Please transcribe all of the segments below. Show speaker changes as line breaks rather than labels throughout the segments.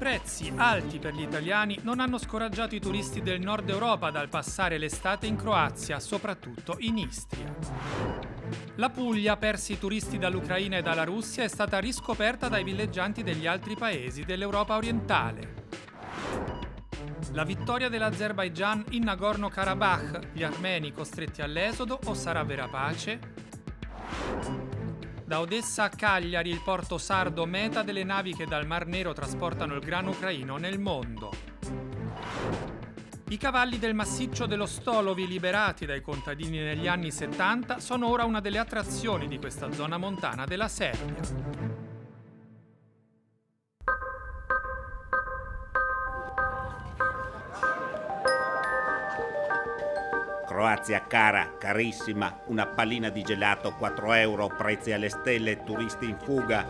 prezzi alti per gli italiani non hanno scoraggiato i turisti del nord Europa dal passare l'estate in Croazia, soprattutto in Istria. La Puglia, persi i turisti dall'Ucraina e dalla Russia, è stata riscoperta dai villeggianti degli altri paesi dell'Europa orientale. La vittoria dell'Azerbaigian in Nagorno-Karabakh, gli armeni costretti all'esodo o sarà vera pace? Da Odessa a Cagliari, il porto sardo meta delle navi che dal Mar Nero trasportano il grano ucraino nel mondo. I cavalli del massiccio dello Stolovi, liberati dai contadini negli anni 70, sono ora una delle attrazioni di questa zona montana della Serbia.
Croazia cara, carissima, una pallina di gelato 4 euro, prezzi alle stelle, turisti in fuga.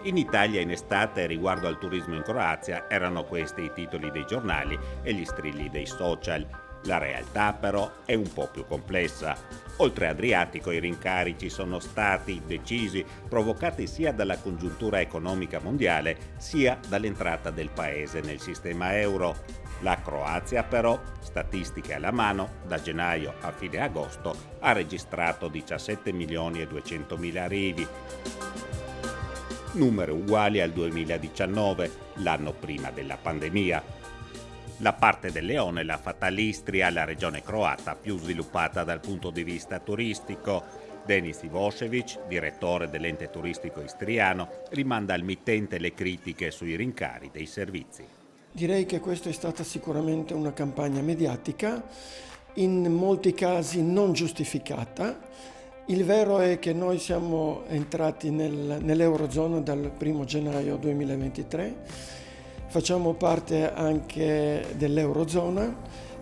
In Italia in estate, riguardo al turismo in Croazia, erano questi i titoli dei giornali e gli strilli dei social. La realtà però è un po' più complessa. Oltre Adriatico i rincari ci sono stati decisi, provocati sia dalla congiuntura economica mondiale sia dall'entrata del paese nel sistema euro. La Croazia però, statistiche alla mano, da gennaio a fine agosto ha registrato 17.200.000 arrivi, numeri uguali al 2019, l'anno prima della pandemia. La parte del leone l'ha fatta l'Istria, la regione croata più sviluppata dal punto di vista turistico. Denis Ivošević, direttore dell'ente turistico istriano, rimanda al mittente le critiche sui rincari dei servizi.
Direi che questa è stata sicuramente una campagna mediatica, in molti casi non giustificata. Il vero è che noi siamo entrati nell'Eurozona dal 1 gennaio 2023, facciamo parte anche dell'Eurozona,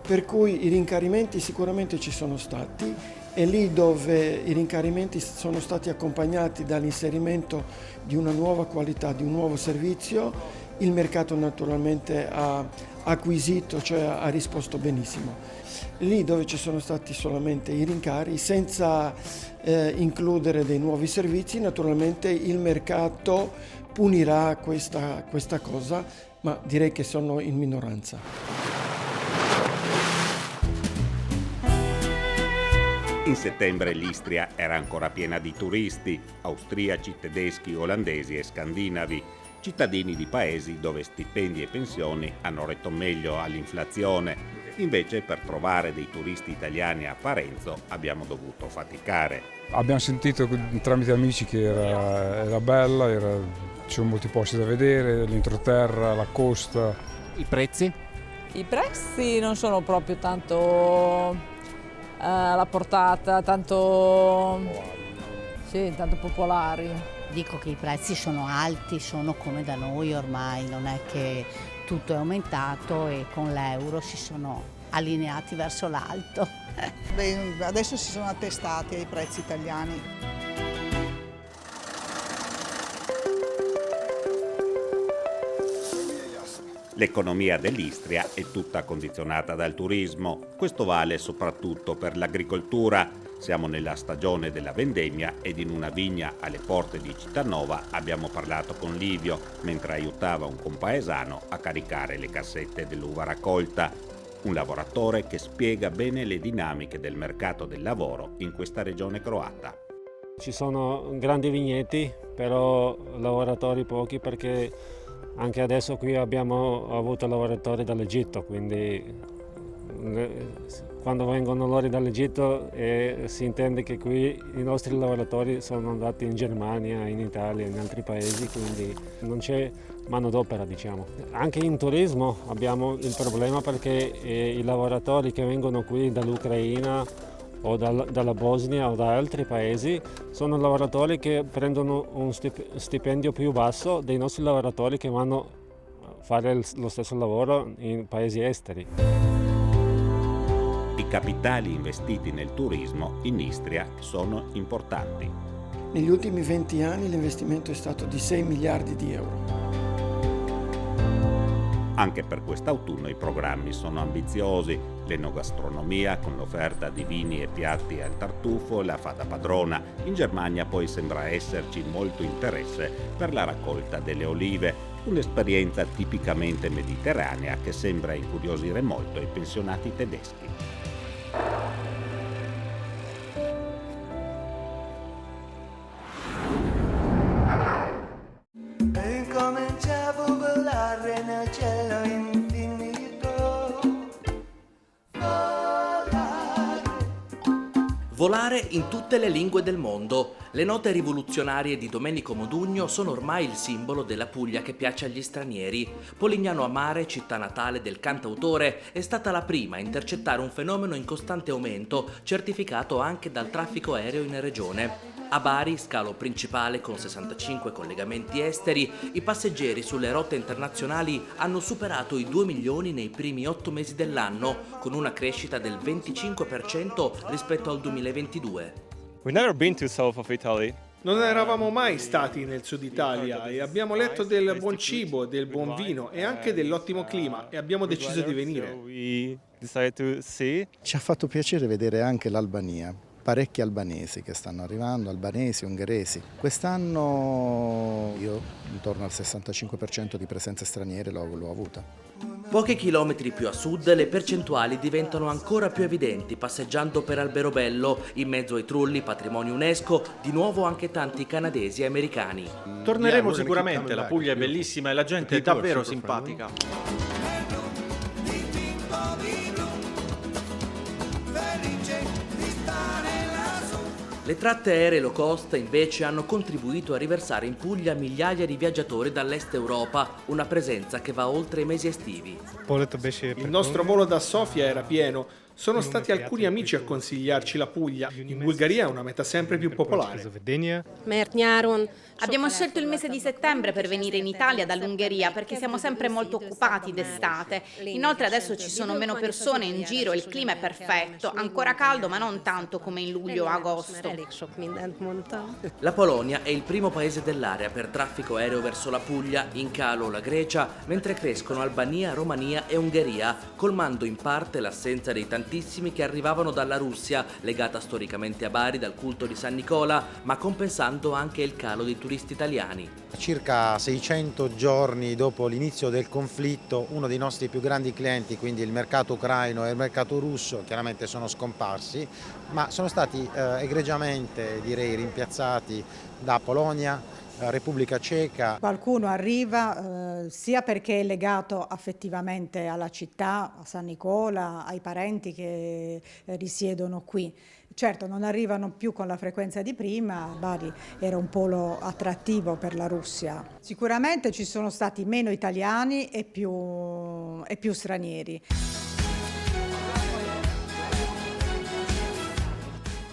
per cui i rincarimenti sicuramente ci sono stati e lì dove i rincarimenti sono stati accompagnati dall'inserimento di una nuova qualità, di un nuovo servizio, il mercato naturalmente ha acquisito, cioè ha risposto benissimo. Lì dove ci sono stati solamente i rincari, senza includere dei nuovi servizi, naturalmente il mercato punirà questa cosa, ma direi che sono in minoranza.
In settembre l'Istria era ancora piena di turisti, austriaci, tedeschi, olandesi e scandinavi, cittadini di paesi dove stipendi e pensioni hanno retto meglio all'inflazione. Invece per trovare dei turisti italiani a Parenzo abbiamo dovuto faticare.
Abbiamo sentito tramite amici che era bella, c'erano molti posti da vedere, l'entroterra, la costa.
I prezzi?
I prezzi non sono proprio tanto alla portata, tanto popolari.
Dico che i prezzi sono alti, sono come da noi ormai, non è che tutto è aumentato e con l'euro si sono allineati verso l'alto.
Beh, adesso si sono attestati ai prezzi italiani.
L'economia dell'Istria è tutta condizionata dal turismo. Questo vale soprattutto per l'agricoltura. Siamo nella stagione della vendemmia ed in una vigna alle porte di Cittanova abbiamo parlato con Livio mentre aiutava un compaesano a caricare le cassette dell'uva raccolta. Un lavoratore che spiega bene le dinamiche del mercato del lavoro in questa regione croata.
Ci sono grandi vigneti, però lavoratori pochi perché anche adesso qui abbiamo avuto lavoratori dall'Egitto, quindi quando vengono loro dall'Egitto si intende che qui i nostri lavoratori sono andati in Germania, in Italia, in altri paesi, quindi non c'è manodopera, diciamo. Anche in turismo abbiamo il problema perché i lavoratori che vengono qui dall'Ucraina o dalla Bosnia o da altri paesi sono lavoratori che prendono un stipendio più basso dei nostri lavoratori che vanno a fare lo stesso lavoro in paesi esteri.
I capitali investiti nel turismo in Istria sono importanti.
Negli ultimi 20 anni l'investimento è stato di 6 miliardi di euro.
Anche per quest'autunno i programmi sono ambiziosi: l'enogastronomia con l'offerta di vini e piatti al tartufo e la fata padrona. In Germania poi sembra esserci molto interesse per la raccolta delle olive, un'esperienza tipicamente mediterranea che sembra incuriosire molto i pensionati tedeschi.
Volare in tutte le lingue del mondo. Le note rivoluzionarie di Domenico Modugno sono ormai il simbolo della Puglia che piace agli stranieri. Polignano a Mare, città natale del cantautore, è stata la prima a intercettare un fenomeno in costante aumento, certificato anche dal traffico aereo in regione. A Bari, scalo principale con 65 collegamenti esteri, i passeggeri sulle rotte internazionali hanno superato i 2 milioni nei primi 8 mesi dell'anno, con una crescita del 25% rispetto al 2022.
We've never been to south of Italy.
Non eravamo mai stati nel sud Italia e abbiamo letto del buon cibo, del buon vino e anche dell'ottimo clima e abbiamo deciso di venire.
Ci ha fatto piacere vedere anche l'Albania. Parecchi albanesi che stanno arrivando, albanesi, ungheresi. Quest'anno io intorno al 65% di presenze straniere l'ho avuta.
Pochi chilometri più a sud le percentuali diventano ancora più evidenti passeggiando per Alberobello, in mezzo ai trulli patrimonio UNESCO, di nuovo anche tanti canadesi e americani.
Torneremo sicuramente, la Puglia è bellissima e la gente è davvero simpatica.
Le tratte aeree low cost invece hanno contribuito a riversare in Puglia migliaia di viaggiatori dall'est Europa, una presenza che va oltre i mesi estivi.
Il nostro volo da Sofia era pieno. Sono stati alcuni amici a consigliarci la Puglia. In Bulgaria è una meta sempre più popolare.
Abbiamo scelto il mese di settembre per venire in Italia dall'Ungheria perché siamo sempre molto occupati d'estate. Inoltre adesso ci sono meno persone in giro e il clima è perfetto, ancora caldo ma non tanto come in luglio o agosto.
La Polonia è il primo paese dell'area per traffico aereo verso la Puglia, in calo la Grecia, mentre crescono Albania, Romania e Ungheria, colmando in parte l'assenza dei tantissimi che arrivavano dalla Russia, legata storicamente a Bari dal culto di San Nicola, ma compensando anche il calo dei turisti italiani.
Circa 600 giorni dopo l'inizio del conflitto, uno dei nostri più grandi clienti, quindi il mercato ucraino e il mercato russo, chiaramente sono scomparsi, ma sono stati egregiamente, direi, rimpiazzati da Polonia, Repubblica Ceca.
Qualcuno arriva sia perché è legato affettivamente alla città, a San Nicola, ai parenti che risiedono qui. Certo, non arrivano più con la frequenza di prima, Bari era un polo attrattivo per la Russia. Sicuramente ci sono stati meno italiani e più stranieri.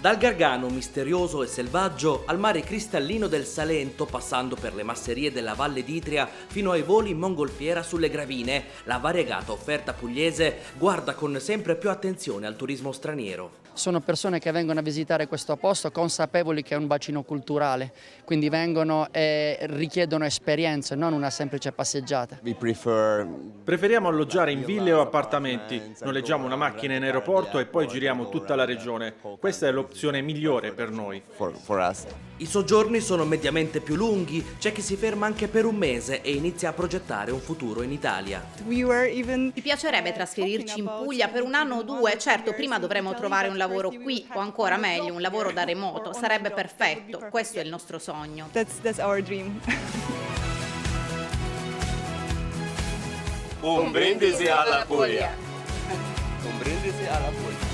Dal Gargano misterioso e selvaggio al mare cristallino del Salento, passando per le masserie della Valle d'Itria fino ai voli in mongolfiera sulle Gravine, la variegata offerta pugliese guarda con sempre più attenzione al turismo straniero.
Sono persone che vengono a visitare questo posto consapevoli che è un bacino culturale, quindi vengono e richiedono esperienze, non una semplice passeggiata.
Preferiamo alloggiare in ville o appartamenti, noleggiamo una macchina in aeroporto e poi giriamo tutta la regione. Questa è l'opzione migliore per noi.
I soggiorni sono mediamente più lunghi, c'è chi si ferma anche per un mese e inizia a progettare un futuro in Italia.
Ti piacerebbe trasferirci in Puglia per un anno o due? Certo, prima dovremo trovare un lavoro qui o ancora meglio un lavoro da remoto, sarebbe perfetto, questo è il nostro sogno.
That's our dream.
Un brindisi alla Puglia.
Un brindisi alla Puglia.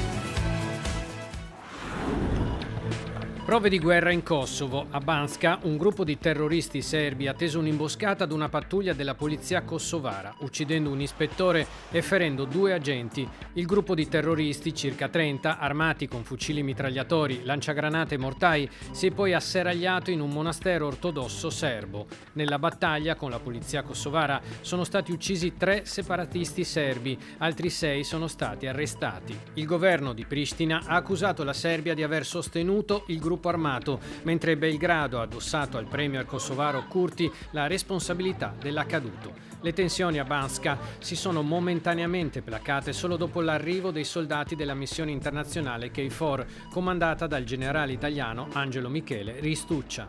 Prove di guerra in Kosovo. A Banska, un gruppo di terroristi serbi ha teso un'imboscata ad una pattuglia della polizia kosovara, uccidendo un ispettore e ferendo 2 agenti. Il gruppo di terroristi, circa 30, armati con fucili mitragliatori, lanciagranate e mortai, si è poi asseragliato in un monastero ortodosso serbo. Nella battaglia con la polizia kosovara sono stati uccisi 3 separatisti serbi, altri 6 sono stati arrestati. Il governo di Pristina ha accusato la Serbia di aver sostenuto il gruppo
gruppo armato, mentre Belgrado ha addossato al premier kosovaro Kurti la responsabilità dell'accaduto. Le tensioni a Banska si sono momentaneamente placate solo dopo l'arrivo dei soldati della missione internazionale KFOR, comandata dal generale italiano Angelo Michele Ristuccia.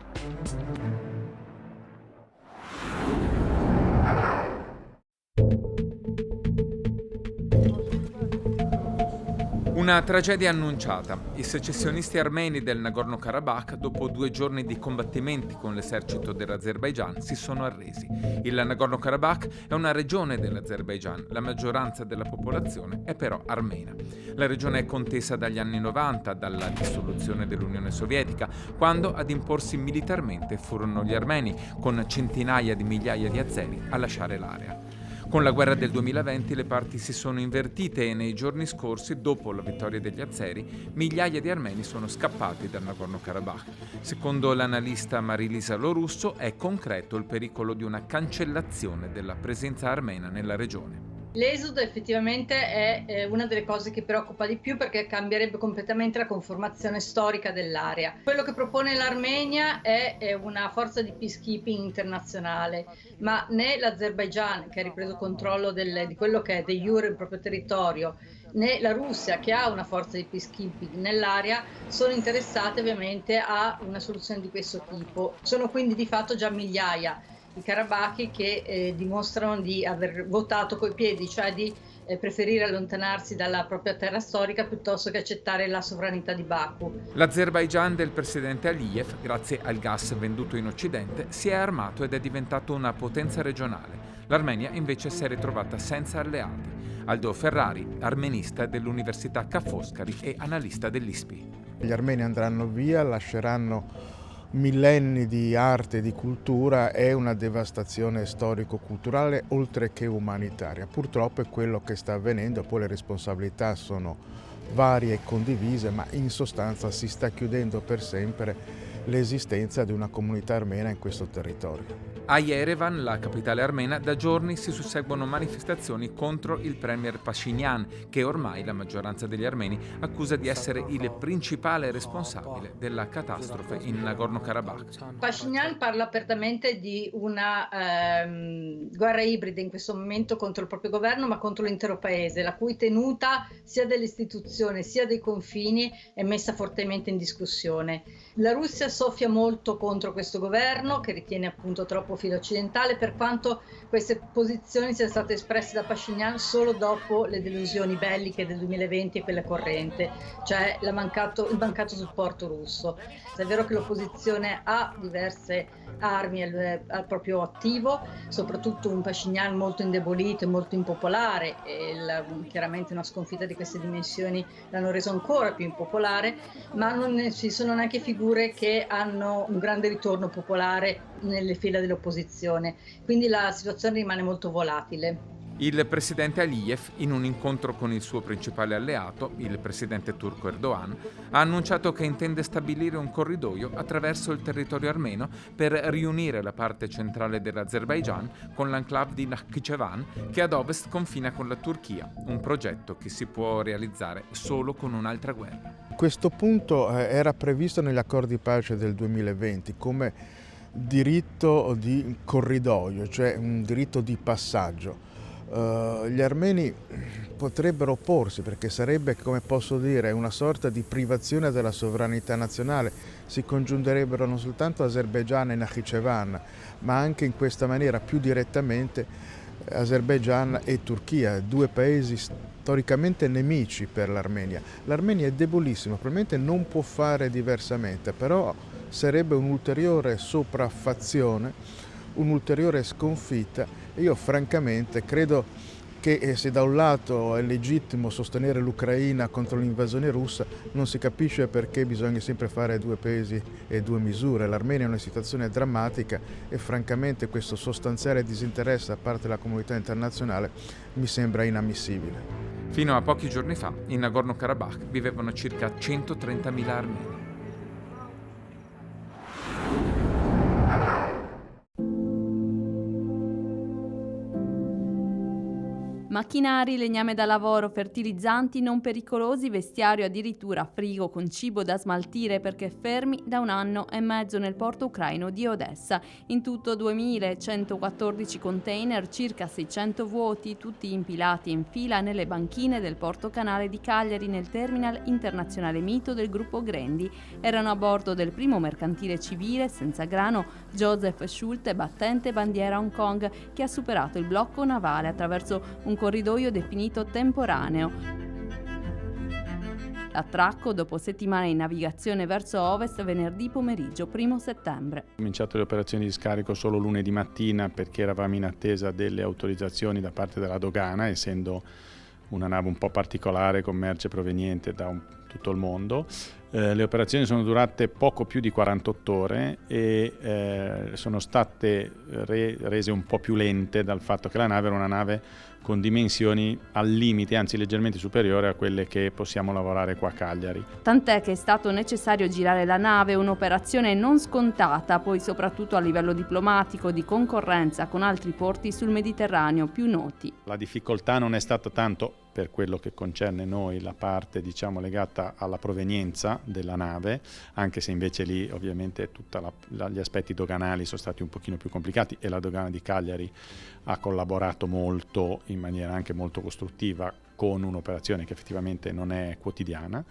Una tragedia annunciata. I secessionisti armeni del Nagorno-Karabakh, dopo 2 giorni di combattimenti con l'esercito dell'Azerbaigian, si sono arresi. Il Nagorno-Karabakh è una regione dell'Azerbaigian, la maggioranza della popolazione è però armena. La regione è contesa dagli anni 90, dalla dissoluzione dell'Unione Sovietica, quando ad imporsi militarmente furono gli armeni, con centinaia di migliaia di azeri a lasciare l'area. Con la guerra del 2020 le parti si sono invertite e nei giorni scorsi, dopo la vittoria degli azeri, migliaia di armeni sono scappati dal Nagorno-Karabakh. Secondo l'analista Marilisa Lorusso è concreto il pericolo di una cancellazione della presenza armena nella regione.
L'esodo effettivamente è una delle cose che preoccupa di più, perché cambierebbe completamente la conformazione storica dell'area. Quello che propone l'Armenia è una forza di peacekeeping internazionale, ma né l'Azerbaigian, che ha ripreso controllo di quello che è de jure il proprio territorio, né la Russia, che ha una forza di peacekeeping nell'area, sono interessate ovviamente a una soluzione di questo tipo. Sono quindi di fatto già migliaia i karabachi che dimostrano di aver votato coi piedi, cioè di preferire allontanarsi dalla propria terra storica piuttosto che accettare la sovranità di Baku.
L'Azerbaigian del presidente Aliyev, grazie al gas venduto in Occidente, si è armato ed è diventato una potenza regionale. L'Armenia invece si è ritrovata senza alleati. Aldo Ferrari, armenista dell'Università Ca' Foscari e analista dell'ISPI.
Gli armeni andranno via, lasceranno millenni di arte e di cultura, è una devastazione storico-culturale oltre che umanitaria. Purtroppo è quello che sta avvenendo, poi le responsabilità sono varie e condivise, ma in sostanza si sta chiudendo per sempre l'esistenza di una comunità armena in questo territorio.
A Yerevan, la capitale armena, da giorni si susseguono manifestazioni contro il premier Pashinyan, che ormai la maggioranza degli armeni accusa di essere il principale responsabile della catastrofe in Nagorno-Karabakh.
Pashinyan parla apertamente di una guerra ibrida in questo momento contro il proprio governo, ma contro l'intero paese, la cui tenuta sia delle istituzioni sia dei confini è messa fortemente in discussione. La Russia soffia molto contro questo governo, che ritiene appunto troppo filo occidentale, per quanto queste posizioni siano state espresse da Pashinyan solo dopo le delusioni belliche del 2020 e quella corrente, cioè il mancato supporto russo. È vero che l'opposizione ha diverse armi al proprio attivo, soprattutto un Pashinyan molto indebolito e molto impopolare, e chiaramente una sconfitta di queste dimensioni l'hanno reso ancora più impopolare, ma non ci sono neanche figure che hanno un grande ritorno popolare nelle fila dell'opposizione, quindi la situazione rimane molto volatile.
Il presidente Aliyev, in un incontro con il suo principale alleato, il presidente turco Erdogan, ha annunciato che intende stabilire un corridoio attraverso il territorio armeno per riunire la parte centrale dell'Azerbaigian con l'enclave di Nakhchivan, che ad ovest confina con la Turchia, un progetto che si può realizzare solo con un'altra guerra.
Questo punto era previsto negli accordi di pace del 2020 come diritto di corridoio, cioè un diritto di passaggio. Gli armeni potrebbero opporsi, perché sarebbe, come posso dire, una sorta di privazione della sovranità nazionale. Si congiungerebbero non soltanto Azerbaigian e Nakhchivan, ma anche in questa maniera più direttamente Azerbaigian e Turchia, due paesi storicamente nemici per l'Armenia. L'Armenia è debolissima, probabilmente non può fare diversamente, però sarebbe un'ulteriore sopraffazione, un'ulteriore sconfitta. Io francamente credo che se da un lato è legittimo sostenere l'Ucraina contro l'invasione russa, non si capisce perché bisogna sempre fare due pesi e due misure. L'Armenia è in una situazione drammatica e francamente questo sostanziale disinteresse da parte della comunità internazionale mi sembra inammissibile.
Fino a pochi giorni fa, in Nagorno-Karabakh vivevano circa 130.000 armeni.
Macchinari, legname da lavoro, fertilizzanti non pericolosi, vestiario addirittura frigo con cibo da smaltire perché fermi da 1 anno e mezzo nel porto ucraino di Odessa. In tutto 2114 container, circa 600 vuoti, tutti impilati in fila nelle banchine del porto canale di Cagliari nel terminal internazionale Mito del gruppo Grendi. Erano a bordo del primo mercantile civile senza grano Joseph Schulte, battente bandiera Hong Kong, che ha superato il blocco navale attraverso un corridoio definito temporaneo. L'attracco, dopo settimane in navigazione verso ovest, venerdì pomeriggio 1 settembre.
Ho cominciato le operazioni di scarico solo lunedì mattina perché eravamo in attesa delle autorizzazioni da parte della dogana, essendo una nave un po' particolare con merce proveniente da tutto il mondo. Le operazioni sono durate poco più di 48 ore e sono state rese un po' più lente dal fatto che la nave era una nave con dimensioni al limite, anzi leggermente superiore a quelle che possiamo lavorare qua a Cagliari.
Tant'è che è stato necessario girare la nave, un'operazione non scontata, poi soprattutto a livello diplomatico, di concorrenza con altri porti sul Mediterraneo più noti.
La difficoltà non è stata tanto, per quello che concerne noi, la parte legata alla provenienza della nave, anche se invece lì ovviamente gli aspetti doganali sono stati un pochino più complicati e la dogana di Cagliari ha collaborato molto in maniera anche molto costruttiva con un'operazione che effettivamente non è quotidiana.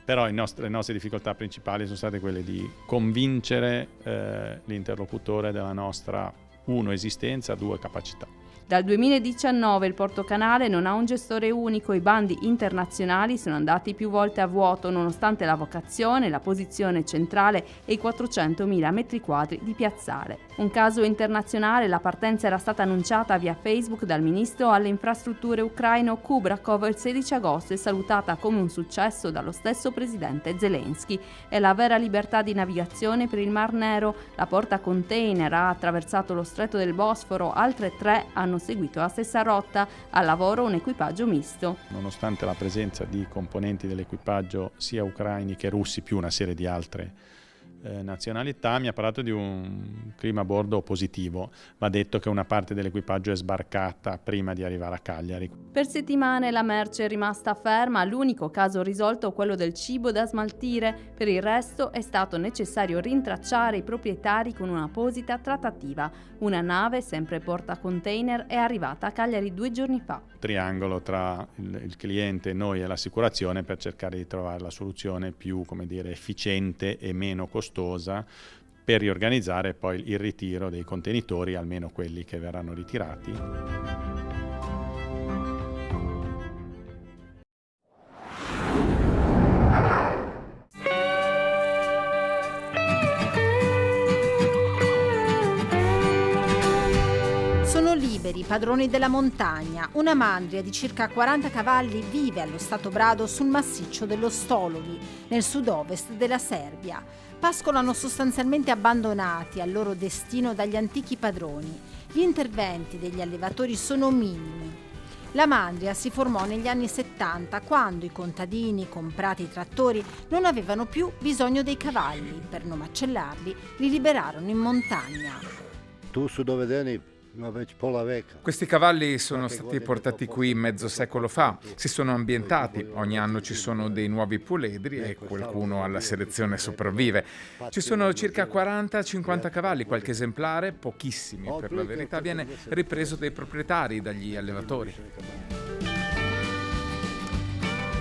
Però le nostre difficoltà principali sono state quelle di convincere l'interlocutore della nostra, 1, esistenza, 2, capacità.
Dal 2019 il Porto Canale non ha un gestore unico, i bandi internazionali sono andati più volte a vuoto nonostante la vocazione, la posizione centrale e i 400.000 metri quadri di piazzale. Un caso internazionale, la partenza era stata annunciata via Facebook dal ministro alle infrastrutture ucraino Kubrakov il 16 agosto e salutata come un successo dallo stesso presidente Zelensky. È la vera libertà di navigazione per il Mar Nero, la porta container ha attraversato lo stretto del Bosforo, altre 3 hanno seguito la stessa rotta, al lavoro un equipaggio misto.
Nonostante la presenza di componenti dell'equipaggio sia ucraini che russi più una serie di altre nazionalità, mi ha parlato di un clima a bordo positivo. Va detto che una parte dell'equipaggio è sbarcata prima di arrivare a Cagliari.
Per settimane la merce è rimasta ferma, l'unico caso risolto è quello del cibo da smaltire. Per il resto è stato necessario rintracciare i proprietari con un'apposita trattativa. Una nave, sempre porta container, è arrivata a Cagliari 2 giorni fa.
Triangolo tra il cliente, noi e l'assicurazione per cercare di trovare la soluzione più, efficiente e meno costosa per riorganizzare poi il ritiro dei contenitori, almeno quelli che verranno ritirati.
Liberi, padroni della montagna, una mandria di circa 40 cavalli vive allo stato brado sul massiccio dello Stolovi, nel sud-ovest della Serbia. Pascolano sostanzialmente abbandonati al loro destino dagli antichi padroni. Gli interventi degli allevatori sono minimi. La mandria si formò negli anni 70, quando i contadini, comprati i trattori, non avevano più bisogno dei cavalli. Per non macellarli, li liberarono in montagna.
Tu su dovedeni.
Questi cavalli sono stati portati qui mezzo secolo fa, si sono ambientati, ogni anno ci sono dei nuovi puledri e qualcuno alla selezione sopravvive. Ci sono circa 40-50 cavalli, qualche esemplare, pochissimi per la verità, viene ripreso dai proprietari, dagli allevatori.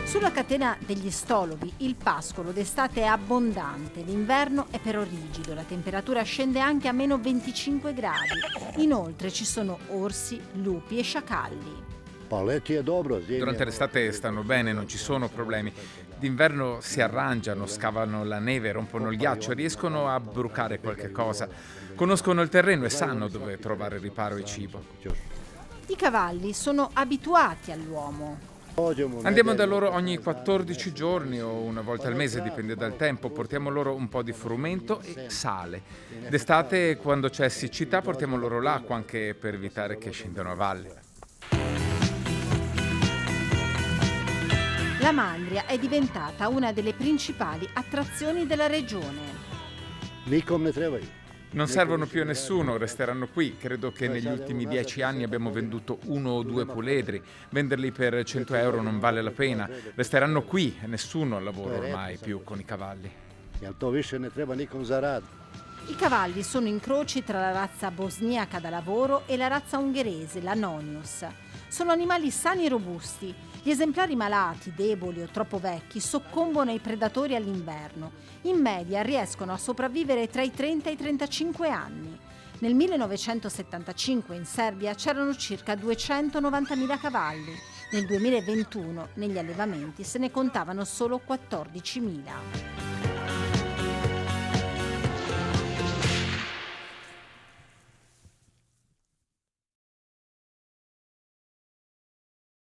Sulla catena degli Stolovi il pascolo d'estate è abbondante, l'inverno è però rigido, la temperatura scende anche a meno 25 gradi. Inoltre ci sono orsi, lupi e sciacalli.
Durante l'estate stanno bene, non ci sono problemi. D'inverno si arrangiano, scavano la neve, rompono il ghiaccio, riescono a brucare qualche cosa. Conoscono il terreno e sanno dove trovare riparo e cibo.
I cavalli sono abituati all'uomo.
Andiamo da loro ogni 14 giorni o una volta al mese, dipende dal tempo. Portiamo loro un po' di frumento e sale. D'estate, quando c'è siccità, portiamo loro l'acqua anche per evitare che scendano a valle.
La mandria è diventata una delle principali attrazioni della regione.
Non servono più a nessuno, resteranno qui. Credo che negli ultimi 10 anni abbiamo venduto 1 o 2 puledri. Venderli per 100 euro non vale la pena. Resteranno qui e nessuno lavora ormai più con i cavalli.
I cavalli sono incroci tra la razza bosniaca da lavoro e la razza ungherese, la Nonius. Sono animali sani e robusti. Gli esemplari malati, deboli o troppo vecchi soccombono ai predatori all'inverno. In media riescono a sopravvivere tra i 30 e i 35 anni. Nel 1975 in Serbia c'erano circa 290.000 cavalli. Nel 2021 negli allevamenti se ne contavano solo 14.000.